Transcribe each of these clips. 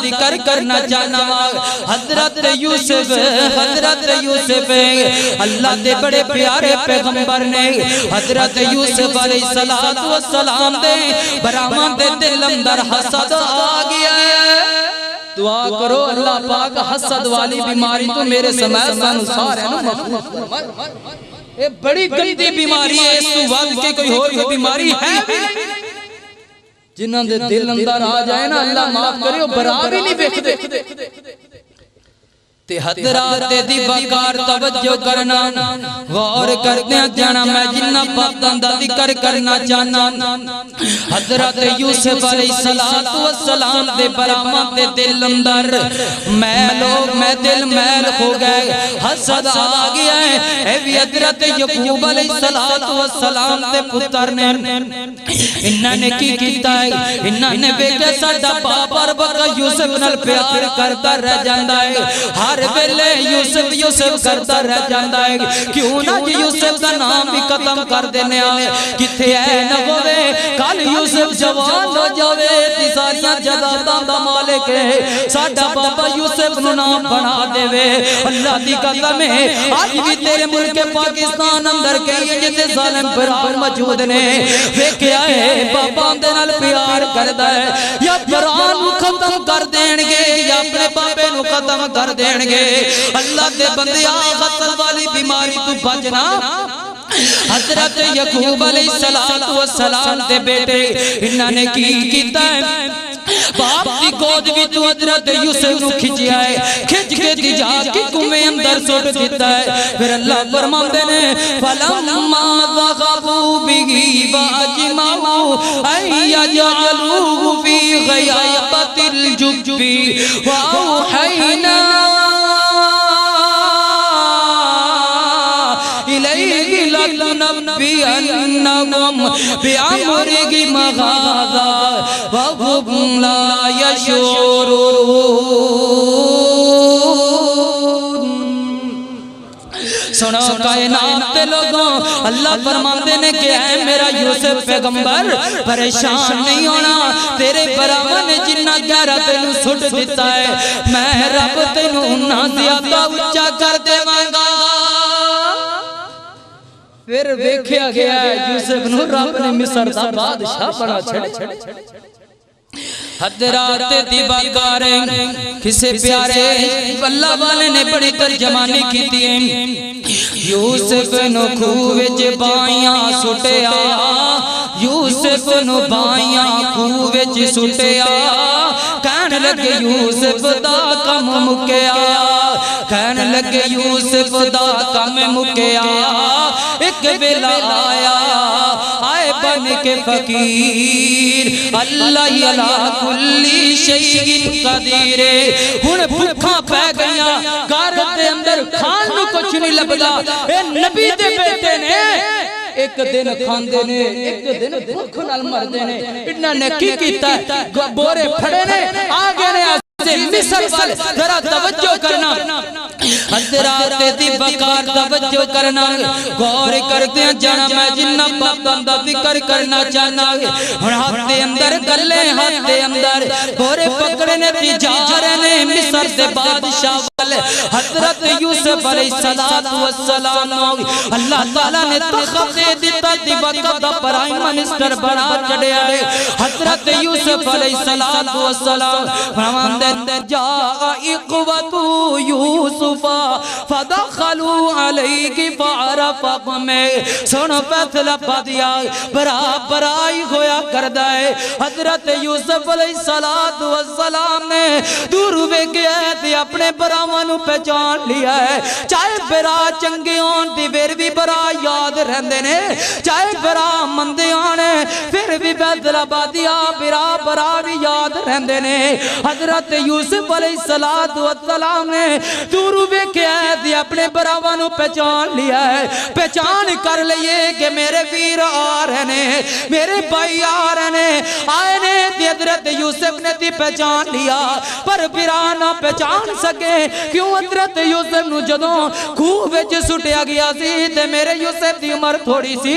ذکر کرنا چاہنا حضرت یوسف اللہ دے بڑے پیارے پیغمبر نے حضرت یوسف علیہ السلام دے براہمان دے دل اندر حسد آ گیا ہے دعا کرو اللہ پاک حسد والی بیماری تو میرے سمائے سانسار ہے یہ بڑی گندی بیماری ہے اس تو وقت کے کوئی اور بیماری ہے جنہاں دے دل اندر آ جائے نا اللہ معاف کرے وہ برا بھی نہیں بیٹھتے تے حضرات دی بکار توجہ کرنا غور کرتے ہیں جانا میں جنہ باتاں دا ذکر کرنا چاہنا حضرت یوسف علیہ السلام دے برامت دے دل اندر میں دل میل ہو گئے حسد آ گیا ہے اے بھی حضرت یعقوب علیہ السلام دے پتر نے انہاں نے کی کیتا ہے انہاں نے بیٹے ساڈا باپ اور بکا یوسف نال پیار کرتا رہ جاندا ہے ہر ویلے یوسف کرتا رہ جاندا ہے کیوں نہ یوسف دا نام بھی ختم کر دینے آئے کتے ہے نہ ہوئے کل یوسف جوان ہو جاوے تی ساریاں جداداں دا مالک ہے ساڈا بابا یوسف نو نام بنا دے وے اللہ دی قدم ہے آج بھی تیرے ملک پاکستان اندر کئی جتے ظالم برار موجود نے ویکھیا ہے بابا دے نال پیار کردا ہے یا بران ختم کر دین گے یا اپنے بابے نو ختم کر دین گے اللہ دے بندے حسد والی بیماری تو بچنا حضرت یعقوب علیہ السلام دے بیٹے انہاں نے کی کیتا ہے باپ دی گود بھی تو حضرت یوسف نو کھچیا ہے کھچ کے دی جا کی کنویں اندر سوٹ دیتا ہے پھر اللہ فرماندے نے فلما ذغبوا به واجمعوا ان يجعلوه في غيابة الجب واوحينا لتنبئنهم بأمرهم هذا وهم لا يشعرون سنو کائنات دے لوگوں اللہ فرماندے نے کہ اے میرا یوسف پیغمبر پریشان نہیں ہونا تیرے براہم نے جنہ گہرا تینوں سٹ دیتا ہے میں رب تینوں انہاں زیادہ اچھا کر دے مانگا پھر ویکھیا گیا ہے یوسف نو رب نے مصر دا بادشاہ بنا چھڑے حضرات دی بکاریں کسے پیارے اللہ والے نے بڑی ترجمانی کی تھی یوسف نو خوہ وچ بائیاں سٹیا یوسف نو بائیاں خوہ وچ سٹیا کہنے لگے یوسف دا کم مکیا کہنے لگے یوسف دا کم مکیا ایک ویلا آیا آئے بن کے فقیر اللہ علا کلی شیء قدیر ہن بھوکاں پہ گیاں گھر دے اندر کھان نو کچھ نہیں لبدا اے نبی دے بیٹے نے ایک دن کھاندے نے ایک دن بھوک نال مردے نے انہاں نے کی کیتا ہے بورے پھڑے نے آگے نے مصر وال ذرا توجہ کرنا حضرات دی بکار توجہ کرنا غور کرتے ہیں جانا میں جنہ باباں دا ذکر کرنا چاہنا ہن ہفتے اندر گلے ہفتے اندر بورے پکڑے نے تی جا رہے نے مصر دے بادشاہ وال حضرت یوسف علیہ السلام اللہ تعالیٰ نے تخت دے دیتا دی وقت دا پرائم منسٹر بنا چڑھیا ہے حضرت یوسف علیہ السلام فرماندے جاء اقوت یوسف فدخلوا علیہ فعرفهم میں سنو فیصلہ پا دیا برائی ہویا کردہ ہے حضرت یوسف علیہ السلام نے دور ہوئے گیا ہے اپنے براوانو پہچان لیا ہے چاہے برا چنگے ہون دی پھر بھی برا یاد رہندے نے چاہے برا مندے آنے پھر بھی فیصلہ پا دیا برا بھی یاد رہندے نے حضرت یوسف علیہ السلام نے دورو بے قید اپنے براوانو پہچان لیا ہے پہچان کر لئے کہ میرے ویر آ رہے نے میرے بھائی آ رہے نے آئے نے حضرت یوسف نے دی پہچان لیا پر پیرانا پہچان سکے کیوں حضرت یوسف نو جدوں خوہ وچ سٹیا گیا سی تے میرے یوسف دی عمر تھوڑی سی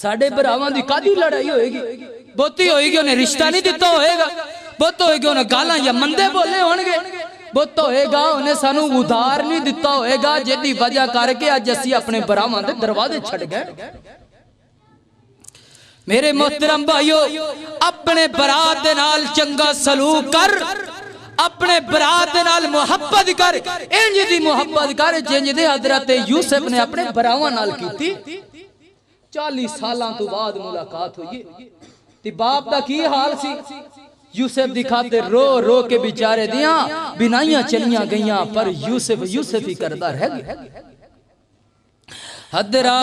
ساڈے بھراواں دی کادی لڑائی ہوئے گی؟ بہتی ہوئے گی انہیں رشتہ نہیں دیتا ہوئے گا، بہت ہوئے گی انہیں گالاں یا مندے بولے ہونگے، بہت ہوئے گا انہیں سانو ادھار نہیں دیتا ہوئے گا، جیدی وجہ کر کے آج اسی اپنے بھراواں دے دروازے چھڑ گئے۔ میرے محترم بھائیو، اپنے برات دے نال چنگا سلوک کر، اپنے برات دے نال محبت کر، انج دی محبت کر جنج دے حضرت یوسف نے اپنے براواں نال کی تھی۔ 40 سالاں تو بعد ملاقات ہوئی تی باپ دا کی حال سی؟ یوسف دی خاطر رو رو کے بیچارے دیاں بنائیاں چلیاں گئیاں، پر یوسف ہی کردہ رہ گئے۔ حضرات